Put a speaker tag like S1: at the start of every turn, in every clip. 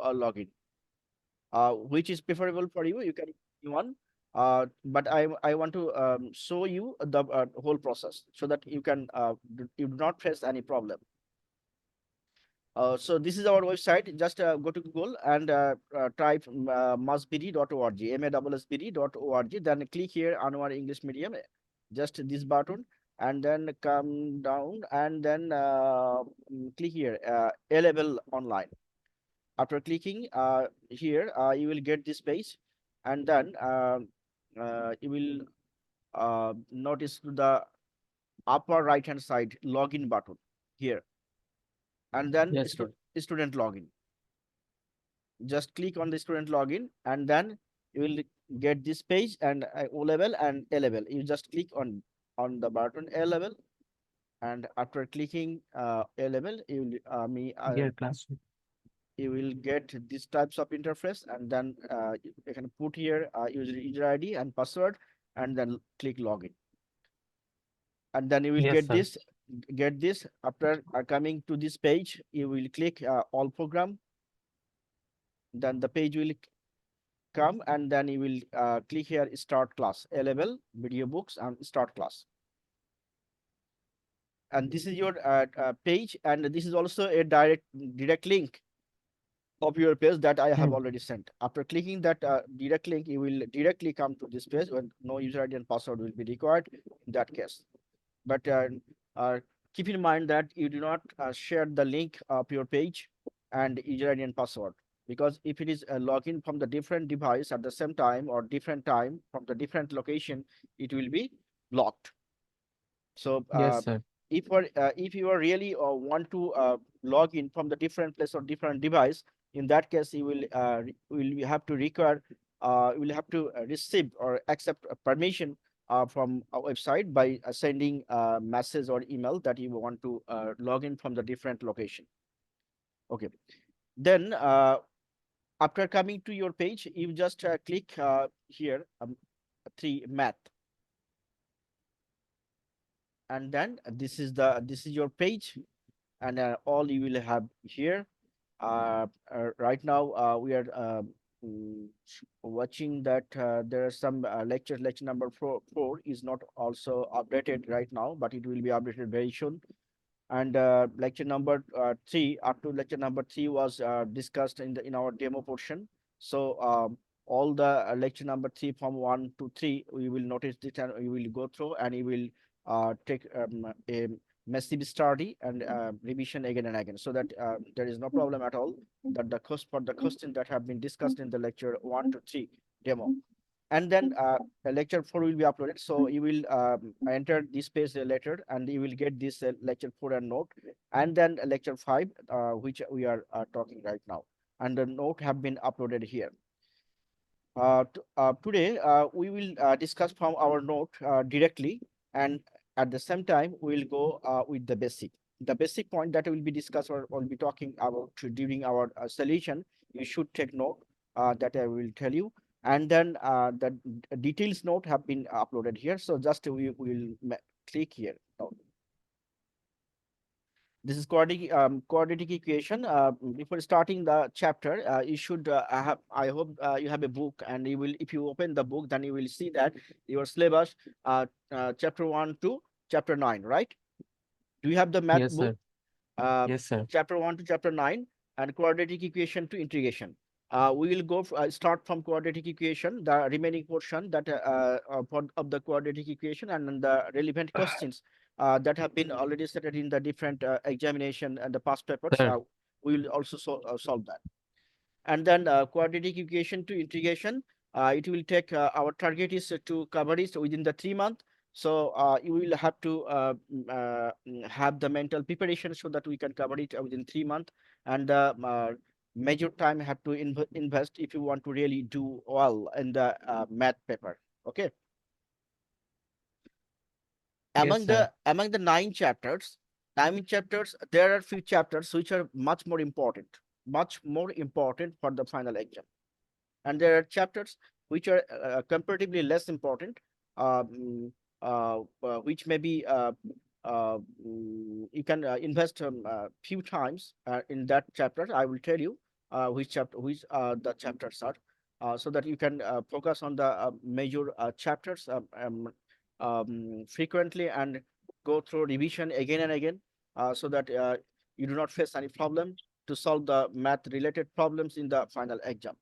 S1: login. Which is preferable for you? You can pick one. But I want to show you the whole process so that you do not face any problem. So this is our website. Just go to Google and type masbd.org, massbd.org. Then click here on our English medium, just this button, and then come down and then click here, A level online. After clicking here, you will get this page, and then you will notice to the upper right hand side login button here, and then
S2: Yes, sir.
S1: student login. Just click on the student login, and then you will get this page, and O level and A level. You just click on the button A level, and after clicking A level,
S2: Dear classroom.
S1: you will get these types of interface, and then you can put here user ID and password, and then click login, and then you will
S2: Yes, sir.
S1: get this. After coming to this page, you will click all program, then the page will come, and then you will click here start class, A level video books and start class. And this is your page, and this is also a direct link of your page that I have
S2: Hmm.
S1: already sent. After clicking that direct link, you will directly come to this page when no user ID and password will be required in that case. But uh, keep in mind that you do not share the link of your page and user ID and password, because if it is a login from the different device at the same time or different time from the different location, it will be blocked. So
S2: Yes, sir.
S1: if you are really want to log in from the different place or different device, in that case you will have to require you will have to receive or accept a permission from our website by sending a message or email that you want to log in from the different location. Okay, then after coming to your page, you just click here 3 math, and then this is your page, and all you will have here. Right now, we are watching that there are some lecture number four is not also updated right now, but it will be updated very soon. And lecture number three, up to lecture number three was discussed in our demo portion. So all the lecture number three from 1 to 3, we will notice this, and we will go through, and you will take a massive study and revision again and again, so that there is no problem at all that the question that have been discussed in the lecture 1 to 3 demo. And then lecture 4 will be uploaded, so you will enter this page later, and you will get this lecture 4 and note, and then lecture 5, which we are talking right now, and the note have been uploaded here. Today we will discuss from our note directly, and at the same time we will go with the basic point that will be discussed or will be talking about during our solution. You should take note that I will tell you, and then the details note have been uploaded here, so just we will click here. This is quadratic equation. Before starting the chapter, you should have. I hope you have a book, and you will. If you open the book, then you will see that your syllabus, chapter 1 to chapter 9, right? Do you have the math
S2: Yes,
S1: book?
S2: sir.
S1: Uh,
S2: Yes, sir.
S1: Chapter 1 to chapter 9, and quadratic equation to integration. We will start from quadratic equation, the remaining portion that of the quadratic equation, and then the relevant questions that have been already stated in the different examination and the past papers.
S2: Sir.
S1: We will also solve that. And then quadratic equation to integration, it will take our target is to cover it within the 3 month. So you will have to have the mental preparation so that we can cover it within 3 months, and major time have to invest if you want to really do well in the math paper. Okay,
S2: Yes, sir.
S1: among the 9 chapters, there are few chapters which are much more important for the final exam, and there are chapters which are comparatively less important, which may be you can invest few times in that chapter. I will tell you. which the chapters are, so that you can focus on the major chapters frequently and go through revision again and again, so that you do not face any problem to solve the math related problems in the final exam.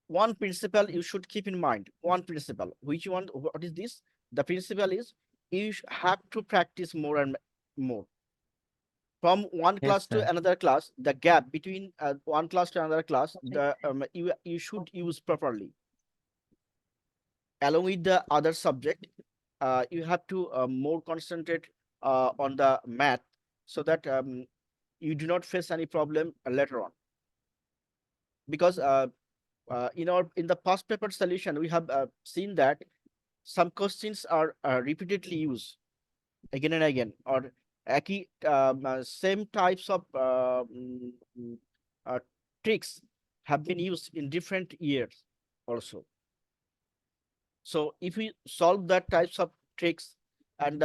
S1: One principle you should keep in mind, one principle, which one, what is this? The principle is you have to practice more and more. From one
S2: Yes,
S1: class to
S2: sir.
S1: another class, the gap between one class to another class, you should use properly. Along with the other subject, you have to more concentrate on the math, so that you do not face any problem later on. Because in the past paper solution, we have seen that some questions are repeatedly used again and again, or same types of uh, tricks have been used in different years also. So if we solve that types of tricks and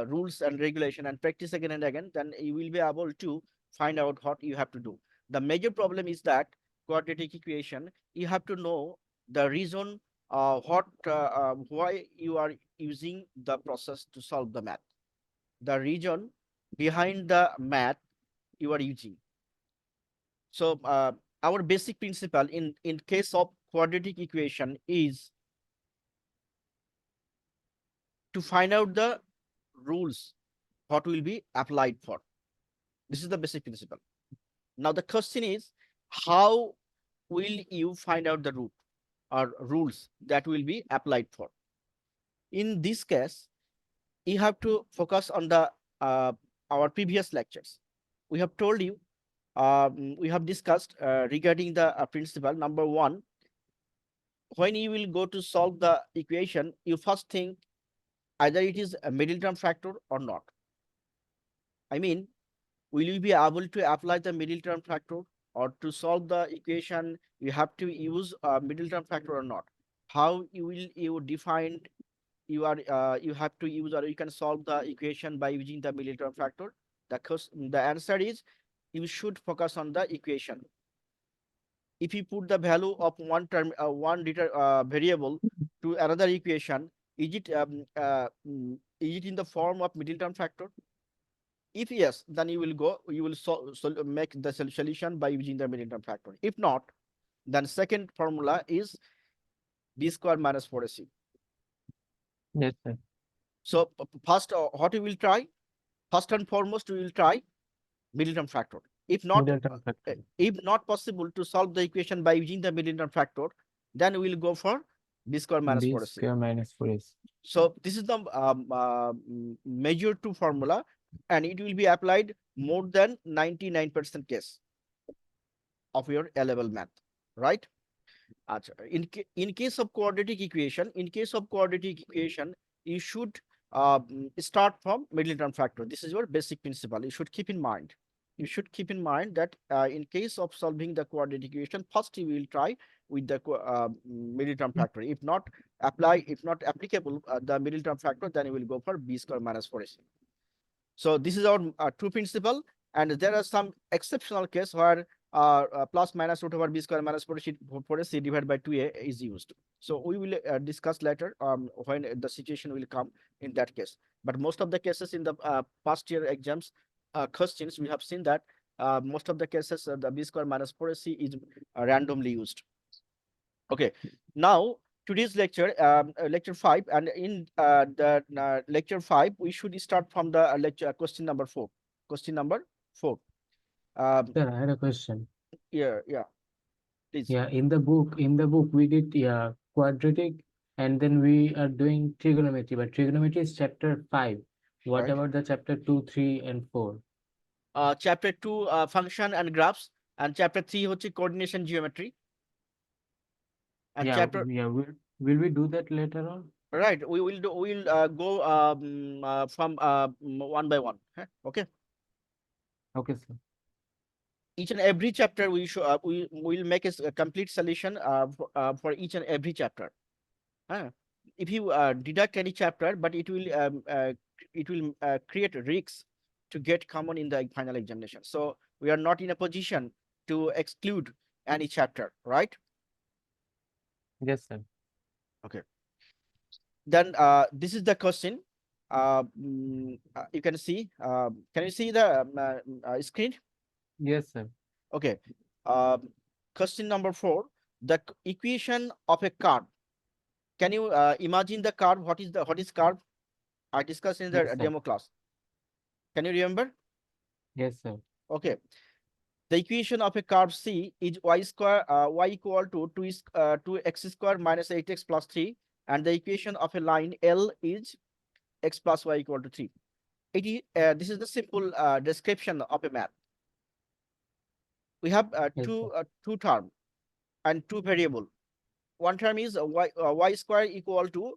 S1: rules and regulation and practice again and again, then you will be able to find out what you have to do. The major problem is that quadratic equation, you have to know the reason why you are using the process to solve the math, the reason behind the math you are using. So our basic principle in case of quadratic equation is to find out the rules what will be applied for. This is the basic principle. Now the question is, how will you find out the root or rules that will be applied for? In this case, you have to focus on the our previous lectures. We have told you, we have discussed regarding the principle number one. When you will go to solve the equation, you first think either it is a middle term factor or not. I mean, will you be able to apply the middle term factor, or to solve the equation you have to use a middle term factor or not? How you define you have to use, or you can solve the equation by using the middle term factor? The answer is you should focus on the equation. If you put the value of one variable to another equation, is it in the form of middle term factor? If yes, then you will make the solution by using the middle term factor. If not, then second formula is b square minus 4ac.
S2: Yes, sir.
S1: So first, what we will try? First and foremost, we will try middle term factor. If not, if not possible to solve the equation by using the middle term factor, then we will go for b square minus 4ac.
S2: B square minus 4ac.
S1: So this is the major two formula, and it will be applied more than 99% case of your A-level math, right? In case of quadratic equation, you should start from middle term factor. This is your basic principle. You should keep in mind. You should keep in mind that in case of solving the quadratic equation, first you will try with the middle term factor. If not applicable the middle term factor, then you will go for b square minus 4ac. So this is our true principle, and there are some exceptional case where plus minus root over b square minus 4ac divided by 2a is used. So we will discuss later when the situation will come in that case. But most of the cases in the past year exams questions, we have seen that most of the cases the b square minus 4ac is randomly used. Okay, now today's lecture, lecture 5, and in the lecture 5, we should start from the lecture question number 4. Question number 4.
S2: Sir, I had a question.
S1: Yeah, please.
S2: Yeah, in the book, we did quadratic, and then we are doing trigonometry. But trigonometry is chapter 5. What
S1: Right.
S2: about the chapter 2, 3, and 4?
S1: Chapter 2 function and graphs, and chapter 3 হচ্ছে coordination geometry. And chapter
S2: will we do that later on?
S1: Right, we'll go from one by one. Okay.
S2: Okay, sir.
S1: Each and every chapter we will make a complete solution for each and every chapter. If you deduct any chapter, but it will create risks to get common in the final examination. So we are not in a position to exclude any chapter, right?
S2: Yes, sir.
S1: Okay. Then this is the question. You can see. Can you see the screen?
S2: Yes, sir.
S1: Okay. Um, Question number 4. The equation of a curve. Can you imagine the curve? What is curve? I discussed in the
S2: Yes, sir.
S1: demo class. Can you remember?
S2: Yes, sir.
S1: Okay. The equation of a curve C is y square y equal to 2x square minus 8x plus 3, and the equation of a line L is x plus y equal to 3. This is the simple description of a map. We have
S2: Yes, sir.
S1: two term and two variable. One term is y square equal to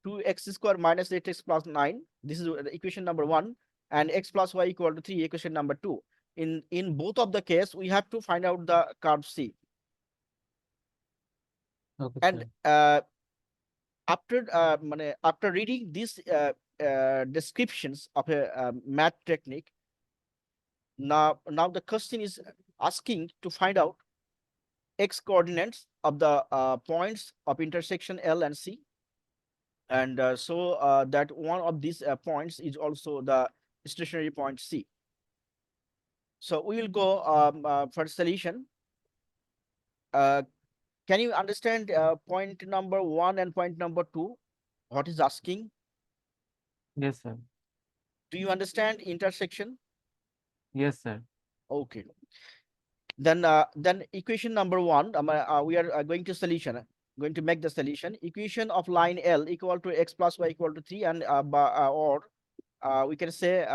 S1: 2x square minus 8x plus 9. This is equation number 1, and x plus y equal to 3, equation number 2. In both of the case, we have to find out the curve C.
S2: Okay,
S1: And
S2: sir.
S1: after reading these descriptions of a math technique, now the question is asking to find out x coordinates of the points of intersection L and C, and so that one of these points is also the stationary point C. So we will go for solution. Can you understand point number 1 and point number 2? What is asking?
S2: Yes, sir.
S1: Do you understand intersection?
S2: Yes, sir.
S1: Okay. Then equation number 1, we are going to make the solution. Equation of line L equal to x plus y equal to 3, and or we can say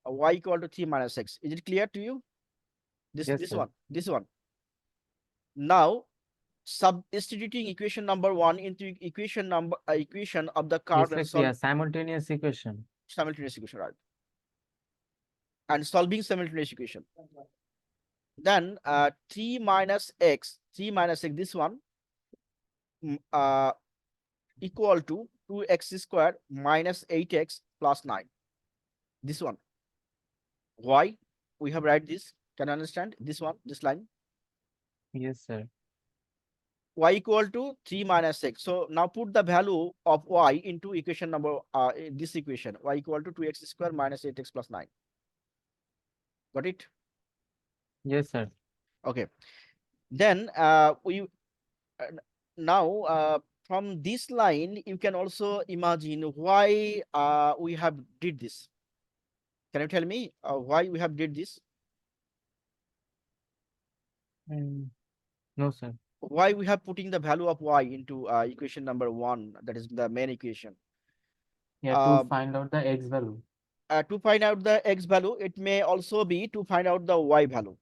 S1: y equal to 3 minus x. Is it clear to you? This
S2: Yes, sir.
S1: this one. Now substituting equation number 1 into equation of the curve
S2: It's
S1: and
S2: like,
S1: solve
S2: yeah, simultaneous equation.
S1: simultaneous equation, right? And solving simultaneous equation. Then 3 minus x, this one equal to 2x square minus 8x plus 9. This one. Why we have write this? Can you understand this one, this line?
S2: Yes, sir.
S1: Y equal to 3 minus x. So now put the value of y into equation number this equation, y equal to 2x square minus 8x plus 9. Got it?
S2: Yes, sir.
S1: Okay. Then we now from this line you can also imagine why we have did this. Can you tell me why we have did this?
S2: No, sir.
S1: Why we have putting the value of y into equation number 1, that is the main equation?
S2: Yeah, to find out the x value.
S1: To find out the x value, it may also be to find out the y value.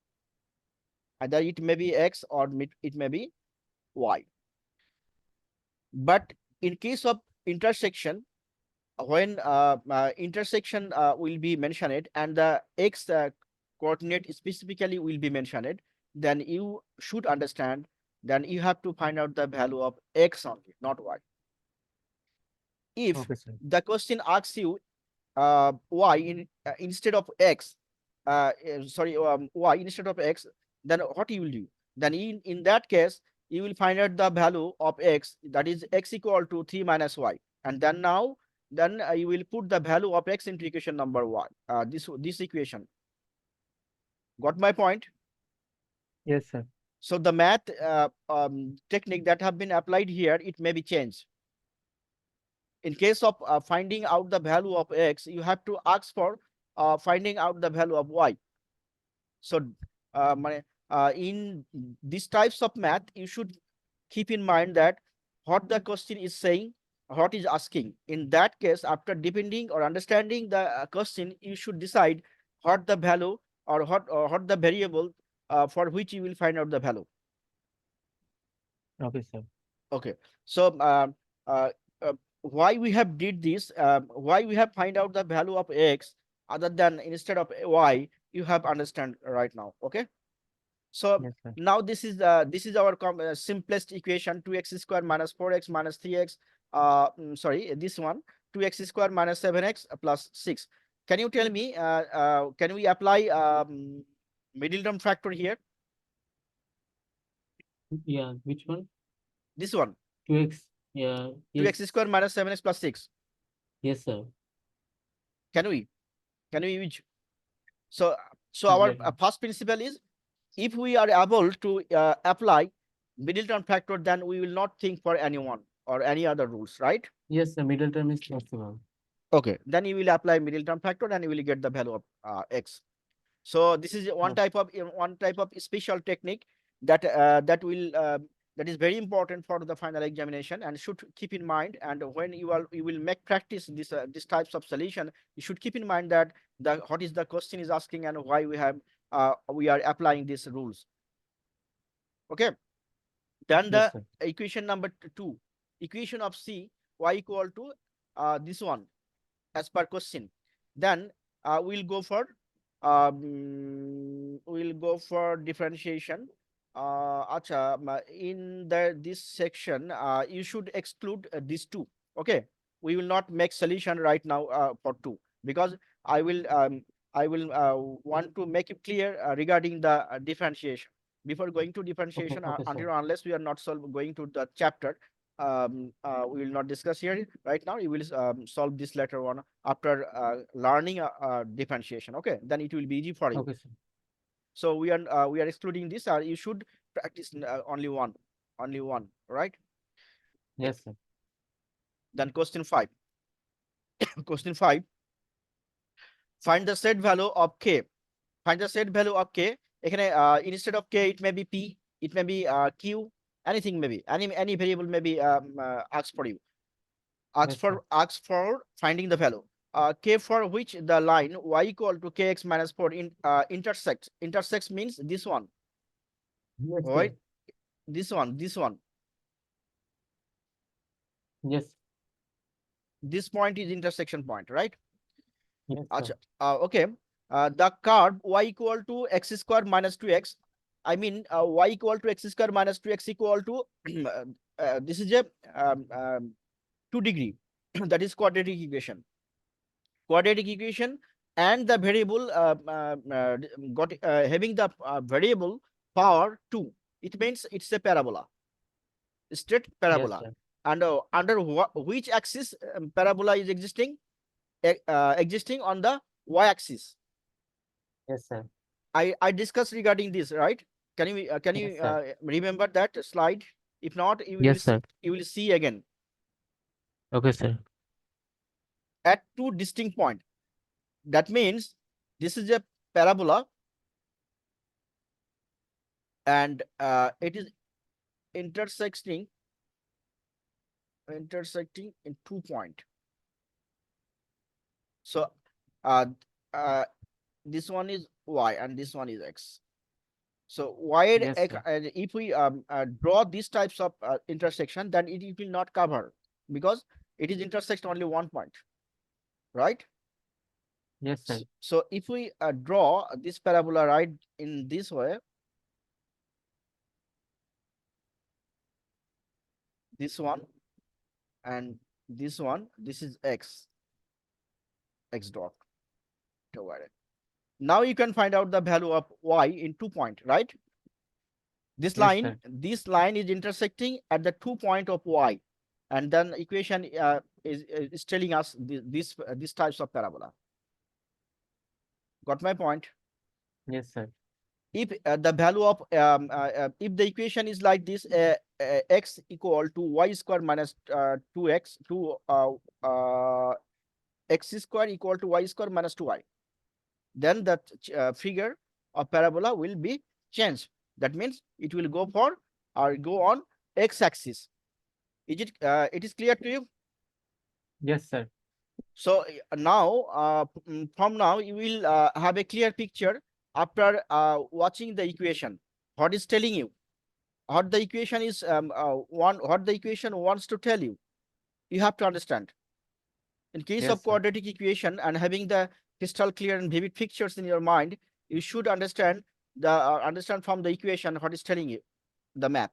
S1: Either it may be x or it may be y. But in case of intersection, when intersection will be mentioned and the x coordinate specifically will be mentioned, then you should understand, then you have to find out the value of x only, not y. If
S2: Okay, sir.
S1: the question asks you y instead of x, y instead of x, then what you will do? Then in that case, you will find out the value of x, that is x equal to 3 minus y, and then you will put the value of x into equation number y. This equation. Got my point?
S2: Yes, sir.
S1: So the math technique that have been applied here, it may be changed. In case of finding out the value of x, you have to ask for finding out the value of y. So in these types of math, you should keep in mind that what the question is saying, what is asking. In that case, after depending or understanding the question, you should decide what the value or what the variable for which you will find out the value.
S2: Okay, sir.
S1: Okay. So uh, why we have did this, why we have find out the value of x other than instead of y, you have understand right now. Okay. So
S2: Yes, sir.
S1: now this is our simplest equation, 2x square minus 4x minus 3x, sorry, this one, 2x square minus 7x plus 6. Can you tell me can we apply middle term factor here?
S2: Yeah, which one?
S1: This one,
S2: 2x. Yeah,
S1: 2x
S2: yes,
S1: square minus 7x plus 6.
S2: yes, sir.
S1: Can we use? So, our
S2: Exactly.
S1: first principle is, if we are able to apply middle term factor, then we will not think for anyone or any other rules, right?
S2: Yes, the middle term is possible.
S1: Okay, then you will apply middle term factor and you will get the value of x. So this is one
S2: Yes.
S1: type of special technique that that is very important for the final examination and should keep in mind. And when you will make practice this types of solution, you should keep in mind that what is the question is asking and why we are applying these rules. Okay. Then
S2: Yes,
S1: the
S2: sir.
S1: equation number 2, equation of C, y equal to this one as per question. Then we'll go for differentiation. Acha, in this section, you should exclude these two. Okay, we will not make solution right now for 2, because I will um, want to make it clear regarding the differentiation. Before going to
S2: Okay,
S1: differentiation,
S2: okay, sir.
S1: until unless we are not going to the chapter, we will not discuss here right now. You will solve this later on after learning differentiation. Okay, then it will be easy for you.
S2: Okay, sir.
S1: So we are excluding this. You should practice only one, right?
S2: Yes, sir.
S1: Then question 5. Question 5. Find the set value of k. Find the set value of k. Instead of k, it may be p, it may be q, anything, maybe any variable may be asked for you.
S2: Yes, sir.
S1: Asks for finding the value k for which the line y equal to kx minus 4 intersects means this one,
S2: Yes, sir.
S1: right? This one,
S2: Yes,
S1: this point is intersection point, right?
S2: yes, sir.
S1: Acha, okay. The curve y equal to x square minus 2x, I mean y equal to x square minus 2x equal to this is a 2 degree that is quadratic equation, and the variable got having the variable power 2. It means it's a parabola, straight
S2: Yes,
S1: parabola.
S2: sir.
S1: And under which axis parabola is existing? Existing on the y-axis.
S2: Yes, sir.
S1: I discussed regarding this, right? Can
S2: Yes,
S1: you
S2: sir.
S1: remember that slide? If not,
S2: Yes, sir.
S1: you will see again
S2: Okay, sir.
S1: at 2 distinct points. That means this is a parabola, and it is intersecting in 2 point. So uh, uh, this one is y and this one is x. So
S2: Yes, sir.
S1: if we draw these types of intersection, then it will not cover, because it is intersect only one point, right?
S2: Yes, sir.
S1: So if we draw this parabola right in this way, this one and this one, this is x dot divided. Now you can find out the value of y in 2 point, right?
S2: Yes, sir.
S1: This line is intersecting at the 2 point of y, and then equation is telling us these types of parabola. Got my point?
S2: Yes, sir.
S1: If the value of if the equation is like this, x equal to y square minus 2x to x square equal to y square minus 2y, then that figure of parabola will be changed. That means it will go for or go on x-axis. It is clear to you?
S2: Yes, sir.
S1: So now from now you will have a clear picture after watching the equation. What is telling you? What the equation is what the equation wants to tell you? You have to understand. In case
S2: Yes,
S1: of
S2: sir.
S1: quadratic equation and having the crystal clear and vivid pictures in your mind, you should understand from the equation what is telling you, the math.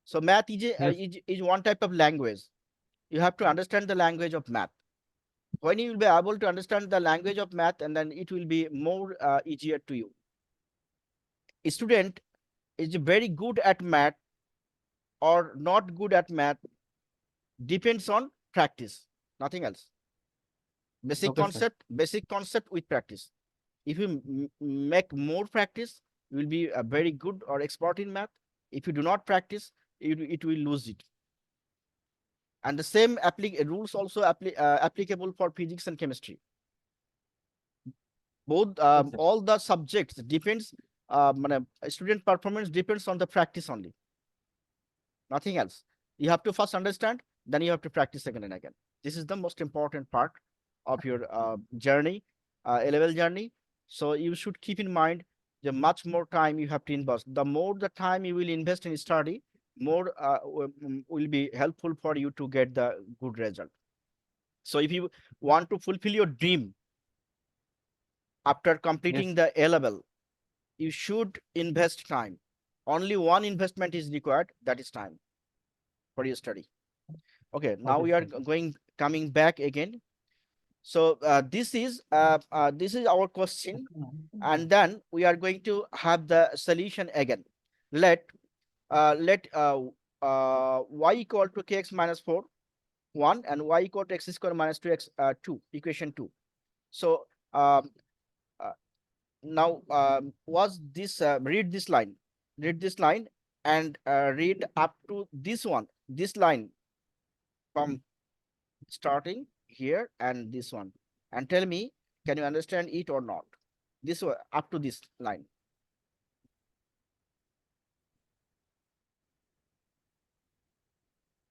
S1: So math
S2: Yes,
S1: is one type of language. You have to understand the language of math. When you will be able to understand the language of math, and then it will be more easier to you. A student is very good at math or not good at math depends on practice, nothing else.
S2: Okay, sir.
S1: Basic concept with practice. If you make more practice, you will be a very good or expert in math. If you do not practice, it will lose it. And the same rules also applicable for physics and chemistry. Both
S2: Yes, sir.
S1: all the subjects depends, student performance depends on the practice only, nothing else. You have to first understand, then you have to practice again and again. This is the most important part of your journey, A-level journey. So you should keep in mind the much more time you have to invest. The more the time you will invest in study, more will be helpful for you to get the good result. So if you want to fulfill your dream after completing
S2: Yes.
S1: the A-level, you should invest time. Only one investment is required, that is time for your study. Okay, now
S2: Okay,
S1: we are
S2: sir.
S1: coming back again. So this is our question, and then we are going to have the solution again. Let y equal to kx minus 4 1 and y equal to x square minus 2x 2, equation 2. So um, uh, now was this read this line and read up to this line from starting here and this one, and tell me, can you understand it or not? This up to this line.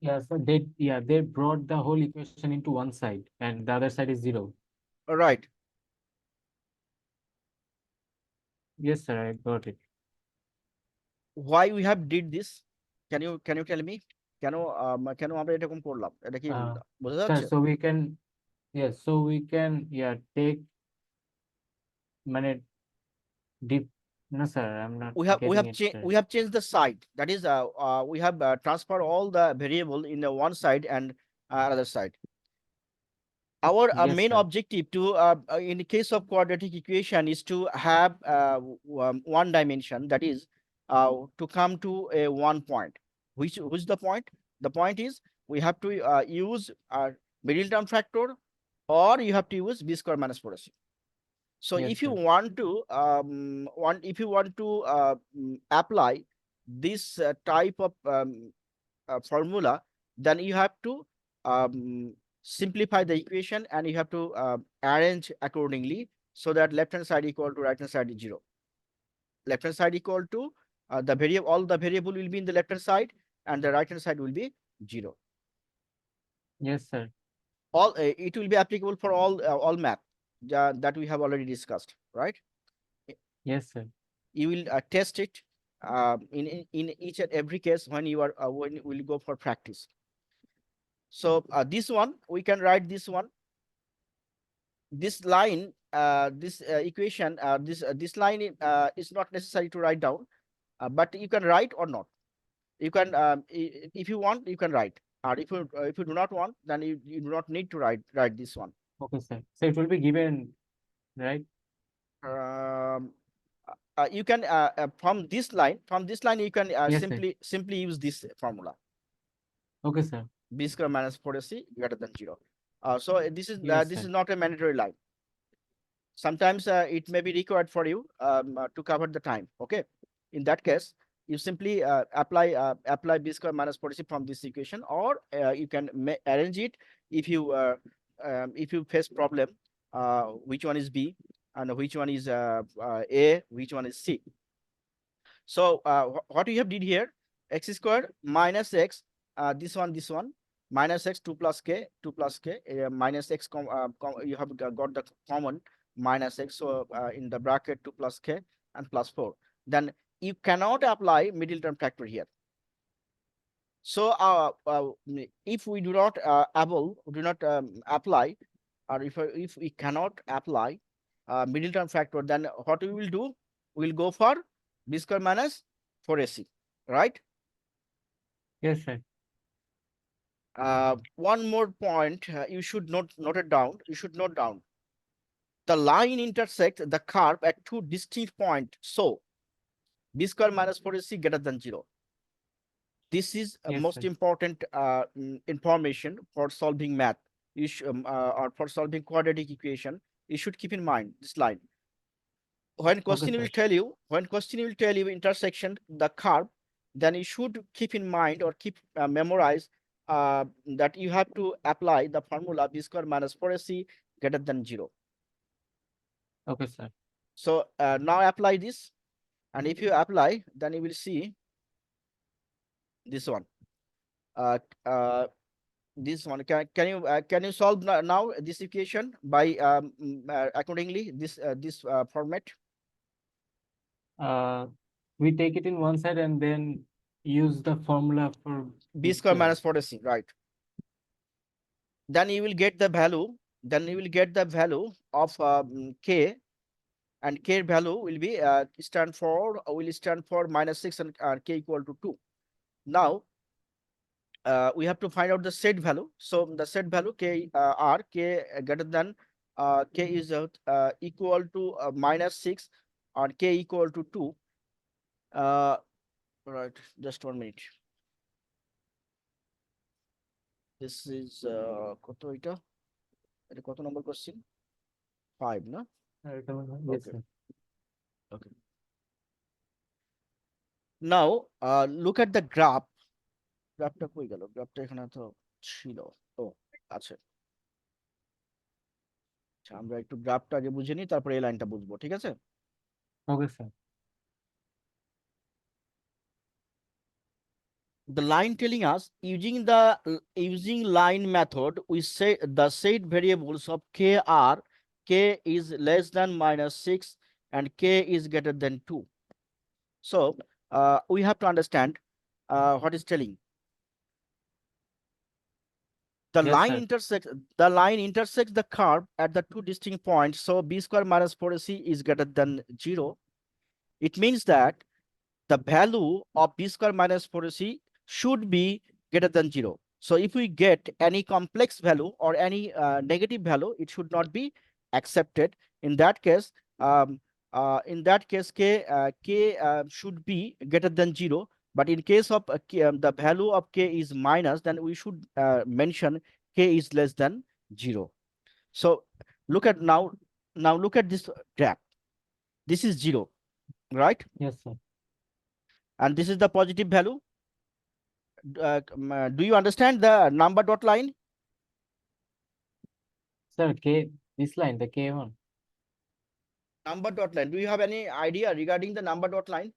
S2: Yeah, so they brought the whole equation into one side and the other side is 0.
S1: All right.
S2: Yes, sir, I got it.
S1: Why we have did this? Can you tell me? কেন আমরা এরকম করলাম? এটা কি
S2: Uh,
S1: বোঝা
S2: sir,
S1: যাচ্ছে?
S2: so we can, yes, so we can, yeah, take, মানে, deep, no, sir, I'm not getting it, sir.
S1: We have changed the side. That is we have transferred all the variable in the one side and another side. Our
S2: Yes,
S1: main
S2: sir.
S1: objective to in the case of quadratic equation is to have one dimension, that is to come to a one point. Which the point? The point is we have to use middle term factor, or you have to use b square minus 4ac. So
S2: Yes,
S1: if you
S2: sir.
S1: want to apply this type of formula, then you have to um, simplify the equation, and you have to arrange accordingly, so that left hand side equal to right hand side is 0. Left hand side equal to all the variable will be in the left hand side, and the right hand side will be 0.
S2: Yes, sir.
S1: It will be applicable for all math that we have already discussed, right?
S2: Yes, sir.
S1: You will test it in each and every case when you are when you will go for practice. So this one we can write this one, this line, this equation, this line is not necessary to write down, but you can write or not. You can if you want, you can write, or if you do not want, then you do not need to write this one.
S2: Okay, sir. So it will be given, right?
S1: um, you can from this line you can
S2: Yes, sir.
S1: simply use this formula:
S2: Okay, sir.
S1: b square minus 4ac greater than 0. So
S2: Yes,
S1: this
S2: sir.
S1: is not a mandatory line. Sometimes it may be required for you to cover the time. Okay, in that case you simply apply b square minus 4ac from this equation, or you can arrange it if you face problem which one is b and which one is a, which one is c. So what you have did here, x square minus x, this one minus x 2 plus k minus x you have got the common minus x, so in the bracket 2 plus k and plus 4. Then you cannot apply middle term factor here. So if we do not apply, or if we cannot apply middle term factor, then what we will do, we will go for b square minus 4ac, right?
S2: Yes, sir.
S1: One more point, you should note it down. You should note down: the line intersects the curve at two distinct points. So b square minus 4ac greater than 0. This is
S2: Yes,
S1: most
S2: sir.
S1: important information for solving math. You or for solving quadratic equation. You should keep in mind this line. When question
S2: sir.
S1: will tell you intersection the curve, then you should keep in mind or keep memorize that you have to apply the formula b square minus 4ac greater than 0.
S2: Okay, sir.
S1: So now apply this, and if you apply, then you will see this one. Uh, uh, this one can you solve now this equation by accordingly this format?
S2: We take it in one side and then use the formula for
S1: B square minus 4ac, right? Then you will get the value. Then you will get the value of k, and k value will be stand for -6 and k equal to 2. Now we have to find out the set value. So the set value k r k greater than k is equal to -6 or k equal to 2. Right, just 1 minute. This is কত এটা? এটা কত number question? 5, না?
S2: Yes,
S1: Okay.
S2: sir.
S1: Okay. Now look at the graph. গ্রাফটা কই গেল? গ্রাফটা এখানে তো ছিল। ও আছে। আচ্ছা, আমরা একটু গ্রাফটা আগে বুঝে নিই, তারপরে এই লাইনটা বুঝবো, ঠিক আছে?
S2: Okay, sir.
S1: The line telling us using line method, we say the set variables of k are k is less than -6 and k is greater than 2. So we have to understand what is telling. The
S2: Yes,
S1: line
S2: sir.
S1: intersects the curve at the two distinct points. So b square minus 4ac is greater than 0. It means that the value of b square minus 4ac should be greater than 0. So if we get any complex value or any negative value, it should not be accepted. In that case, k should be greater than 0. But in case of the value of k is minus, then we should mention k is less than 0. So look at now look at this graph. This is 0, right?
S2: Yes, sir.
S1: And this is the positive value. Do you understand the number dot line?
S2: Sir, K, this line, the K1.
S1: Number dot line. Do you have any idea regarding the number dot line?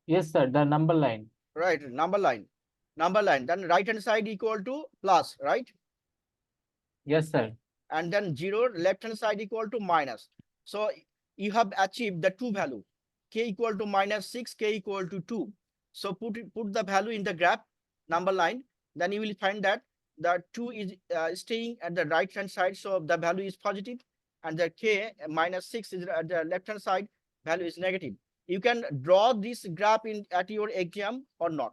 S2: Yes, sir, the number line.
S1: Right, number line. Number line. Then right hand side equal to plus, right?
S2: Yes, sir.
S1: And then 0, left hand side equal to minus. So you have achieved the two value. K equal to -6, k equal to 2. So put the value in the graph number line. Then you will find that the 2 is staying at the right hand side. So the value is positive. And the k -6 is at the left hand side, value is negative. You can draw this graph at your exam or not.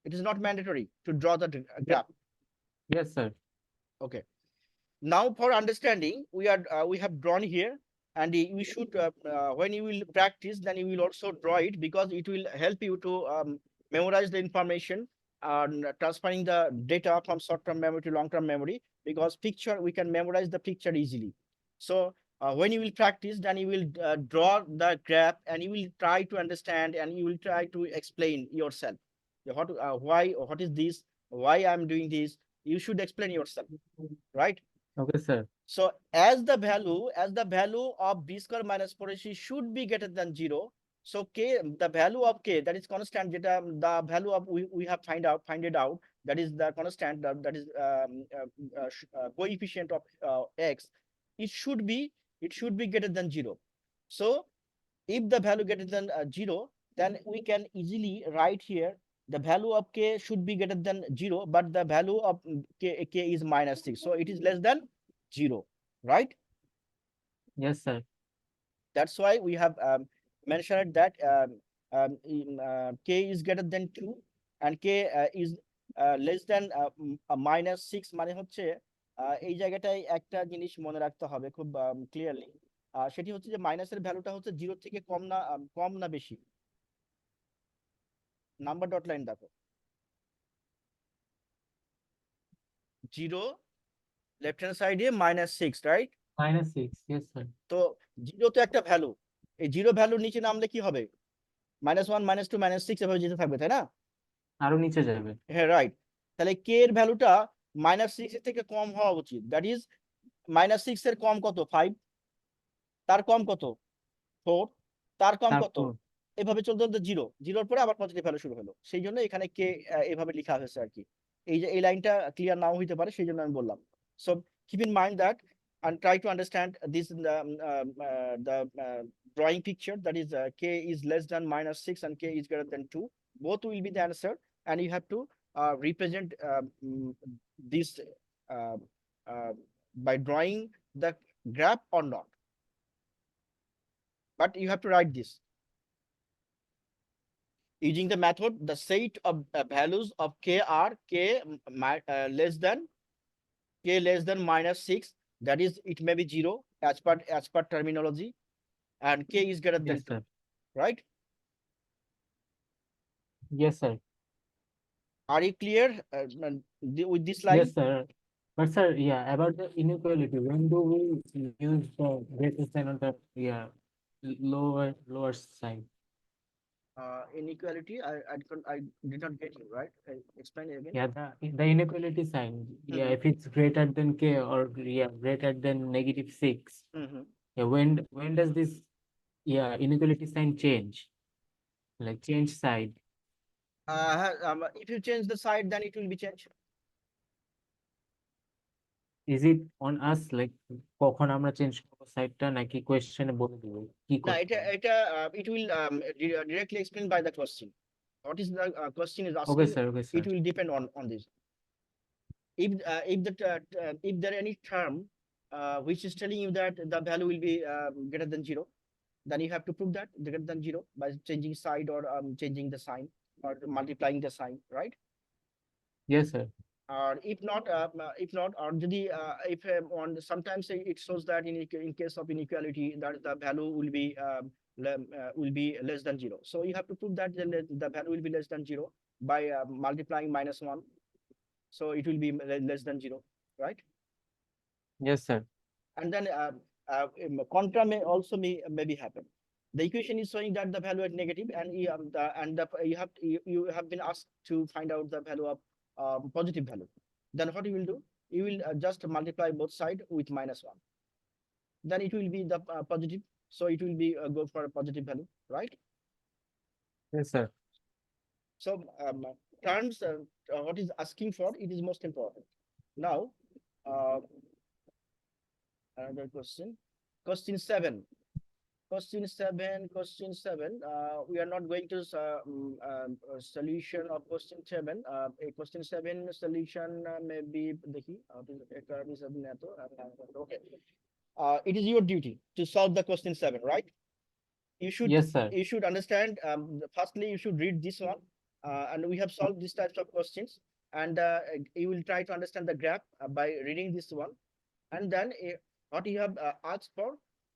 S1: It is not mandatory to draw the graph.
S2: Yes, sir.
S1: Okay. Now for understanding, we have drawn here, and we should when you will practice, then you will also draw it, because it will help you to memorize the information and transferring the data from short-term memory to long-term memory, because picture we can memorize the picture easily. So when you will practice, then you will draw the graph, and you will try to understand, and you will try to explain yourself what is this, why I'm doing this. You should explain yourself, right?
S2: Okay, sir.
S1: So as the value of b square minus 4ac should be greater than 0. So k, the value of k, that is constant, the value of we have find it out, that is the constant, that is coefficient of x. It should be greater than 0. So if the value greater than 0, then we can easily write here the value of k should be greater than 0, but the value of k is -6. So it is less than 0, right?
S2: Yes, sir.
S1: That's why we have mentioned that k is greater than 2 and k is less than -6. মানে হচ্ছে এই জায়গাটায় একটা জিনিস মনে রাখতে হবে খুব ক্লিয়ারলি। সেটি হচ্ছে যে মাইনাসের ভ্যালুটা হচ্ছে 0 থেকে কম না বেশি। নাম্বার ডট লাইন দেখো, 0 লেফট হ্যান্ড সাইডে -6, রাইট?
S2: -6, yes sir.
S1: তো 0 তো একটা ভ্যালু, এই 0 ভ্যালুর নিচে নামলে কি হবে? -1 -2 -6 এভাবে যেতে থাকবে, তাই না?
S2: আরো নিচে যাবে।
S1: হ্যাঁ, রাইট। তাহলে কে এর ভ্যালুটা -6 এর থেকে কম হওয়া উচিত। দ্যাট ইজ -6 এর কম কত? 5। তার কম কত? 4। তার কম কত?
S2: তারপর
S1: এভাবে চলতে চলতে 0, 0-র পরে আবার পজিটিভ ভ্যালু শুরু হলো। সেই জন্য এখানে কে এভাবে লেখা হয়েছে আর কি। এই যে এই লাইনটা ক্লিয়ার নাও হইতে পারে, সেই জন্য আমি বললাম। So keep in mind that and try to understand this the drawing picture, that is k is less than -6 and k is greater than 2. Both will be the answer, and you have to represent this uh, uh, by drawing the graph or not, but you have to write this using the method. The set of values of k are less than -6, that is it may be 0 as per terminology, and k is greater than
S2: yes
S1: 2,
S2: sir.
S1: right?
S2: Yes sir.
S1: Are you clear with this line?
S2: Yes sir. But sir, yeah, about the inequality, when do we use the greater sign on the, yeah, lower sign?
S1: Inequality, I did not get you, right? Explain it again.
S2: Yeah, the inequality sign. Yeah, if it's greater than k, or yeah, greater than -6. Yeah, when does this, yeah, inequality sign change? Like change side.
S1: If you change the side, then it will be changed.
S2: Is it on us, like কখন আমরা change করব সাইডটা, নাকি কোয়েশ্চেনে বলে দিব কি
S1: না,
S2: করতে হবে?
S1: it will directly explained by the question. What is the question is
S2: Okay
S1: asking?
S2: sir, okay
S1: It
S2: sir.
S1: will depend on this. If there any term which is telling you that the value will be greater than 0, then you have to prove that greater than 0 by changing side or changing the sign or multiplying the sign, right?
S2: Yes sir.
S1: Or if not, or যদি if on sometimes it shows that in case of inequality that the value will be less than 0, so you have to prove that the value will be less than 0 by multiplying -1, so it will be less than 0, right?
S2: Yes sir.
S1: And then contra may also maybe happen. The equation is showing that the value is negative, and you have been asked to find out the value of positive value. Then what you will do? You will just multiply both sides with -1. Then it will be the positive, so it will be go for a positive value, right?
S2: Yes sir.
S1: So terms what is asking for, it is most important. Now another question 7. Question 7. We are not going to solution of question 7. A question 7 solution may be okay. It is your duty to solve the question 7, right?
S2: Yes sir.
S1: You should understand. Firstly, you should read this one, and we have solved these types of questions, and you will try to understand the graph by reading this one, and then what you have asked for,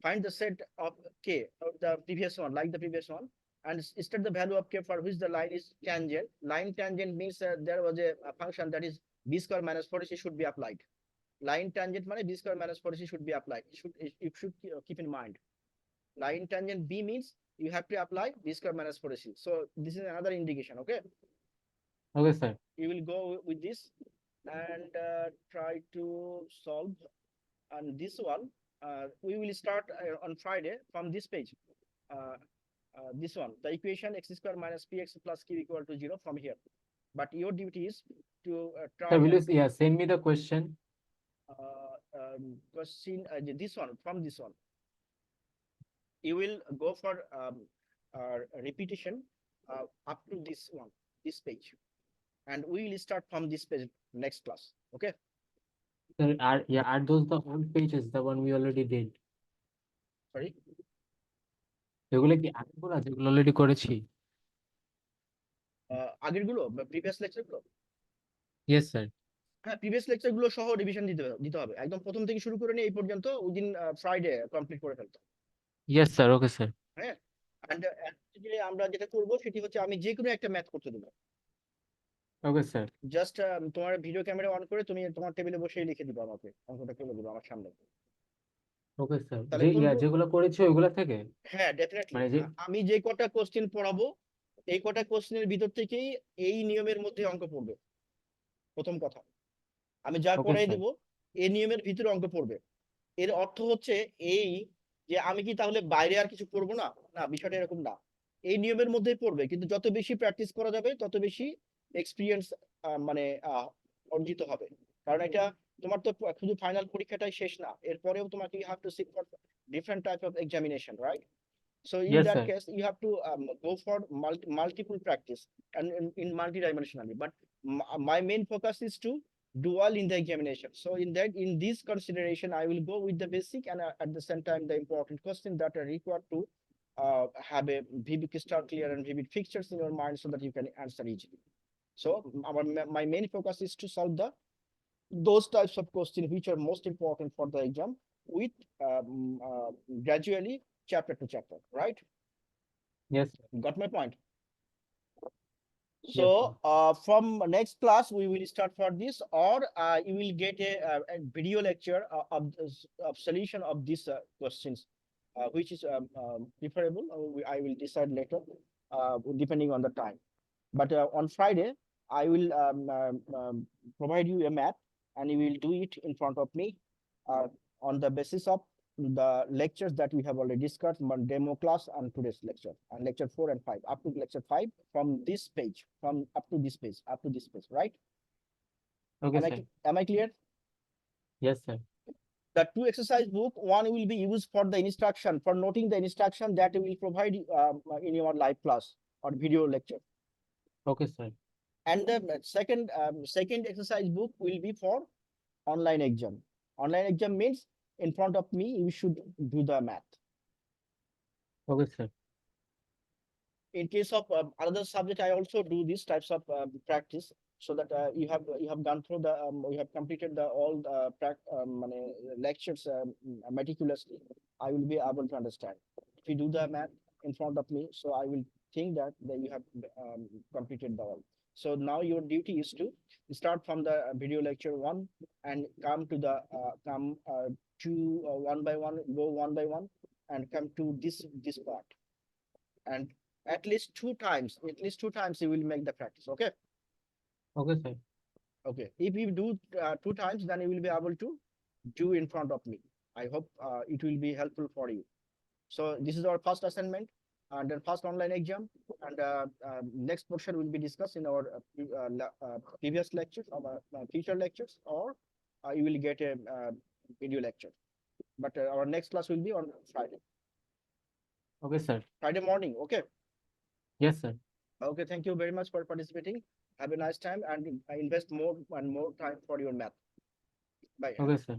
S1: find the set of k of the previous one, like the previous one, and state the value of k for which the line is tangent. Line tangent means there was a function that is b square minus 4ac should be applied. Line tangent means b square minus 4ac should be applied. You should keep in mind. Line tangent b means you have to apply b square minus 4ac. So this is another indication. Okay.
S2: Okay sir.
S1: You will go with this and try to solve. And this one we will start on Friday from this page. This one, the equation x square minus px plus q equal to 0 from here. But your duty is to try.
S2: Sir, will you, yeah, send me the question?
S1: Question this one, from this one. You will go for repetition up to this one, this page, and we will start from this page next class. Okay.
S2: Sir, are those the old pages, the one we already did?
S1: Sorry.
S2: এগুলো কি আগেরগুলো যেগুলো already করেছি?
S1: আগের গুলো, previous lecture গুলো?
S2: Yes sir.
S1: হ্যাঁ, previous lecture গুলো সহ রিভিশন দিতে হবে একদম প্রথম থেকে শুরু করে নিয়ে এই পর্যন্ত উইদিন ফ্রাইডে কমপ্লিট করে ফেলতে।
S2: Yes, sir. Okay, sir.
S1: হ্যাঁ, and আমরা যেটা করবো সেটি হচ্ছে আমি যে কোনো একটা ম্যাথ করতে দেবো,
S2: Okay, sir.
S1: জাস্ট তোমার ভিডিও ক্যামেরা অন করে তুমি তোমার টেবিলে বসেই লিখে দিবে, আমাকে অঙ্কটা করে দিবে আমার সামনে।
S2: Okay, sir.
S1: তাহলে কোন
S2: যেগুলো করেছি ওইগুলা থেকে
S1: হ্যাঁ ডেফিনেটলি,
S2: মানে যে
S1: আমি যে কটা কোশ্চেন পড়াবো এই কটা কোশ্চেনের ভিতর থেকেই এই নিয়মের মধ্যে অঙ্ক পড়বে। প্রথম কথা, আমি যা
S2: ওকে
S1: করাই
S2: স্যার।
S1: দেবো এই নিয়মের ভিতরে অঙ্ক পড়বে। এর অর্থ হচ্ছে এই যে আমি কি তাহলে বাইরে আর কিছু করবো না? না, বিষয়টা এরকম না, এই নিয়মের মধ্যেই পড়বে, কিন্তু যত বেশি প্র্যাকটিস করা যাবে তত বেশি এক্সপিরিয়েন্স মানে অর্জিত হবে। কারণ এটা তোমার তো শুধু ফাইনাল পরীক্ষাটাই শেষ না, এরপরেও তোমাকে you have to sit for different type of examination, right? So in
S2: Yes,
S1: that
S2: sir.
S1: case, you have to go for multiple practice and in multi-dimensionally. But my main focus is to do well in the examination. So in this consideration, I will go with the basic and at the same time the important questions that are required to have a vivid crystal clear and vivid fixtures in your mind so that you can answer easily. So my main focus is to solve those types of questions which are most important for the exam with gradually chapter to chapter, right?
S2: Yes, sir.
S1: Got my point?
S2: Yes,
S1: So
S2: sir.
S1: from next class we will start for this, or you will get a video lecture of solution of these questions, which is preferable. I will decide later, depending on the time. But on Friday I will provide you a map, and you will do it in front of me on the basis of the lectures that we have already discussed, one demo class and today's lecture, and lecture 4 and 5 up to lecture 5 from this page, from up to this page, right?
S2: Okay, sir.
S1: Am I clear?
S2: Yes, sir.
S1: The two exercise book, one will be used for the instruction, for noting the instruction that we will provide in your live class or video lecture.
S2: Okay, sir.
S1: And the second exercise book will be for online exam. Online exam means in front of me you should do the math.
S2: Okay, sir.
S1: In case of another subject, I also do these types of practice, so that you have gone through the you have completed the all lectures meticulously. I will be able to understand. If you do the math in front of me, so I will think that you have completed the all. So now your duty is to start from the video lecture 1 and come to the to one by one, go one by one, and come to this part. And at least two times you will make the practice. Okay.
S2: Okay, sir.
S1: Okay, if you do two times, then you will be able to do in front of me. I hope it will be helpful for you. So this is our first assignment and then first online exam, and next portion will be discussed in our previous lectures or future lectures, or you will get a video lecture. But our next class will be on Friday.
S2: Okay, sir.
S1: Friday morning. Okay.
S2: Yes, sir.
S1: Okay, thank you very much for participating. Have a nice time and invest more and more time for your math. Bye.
S2: Okay, sir.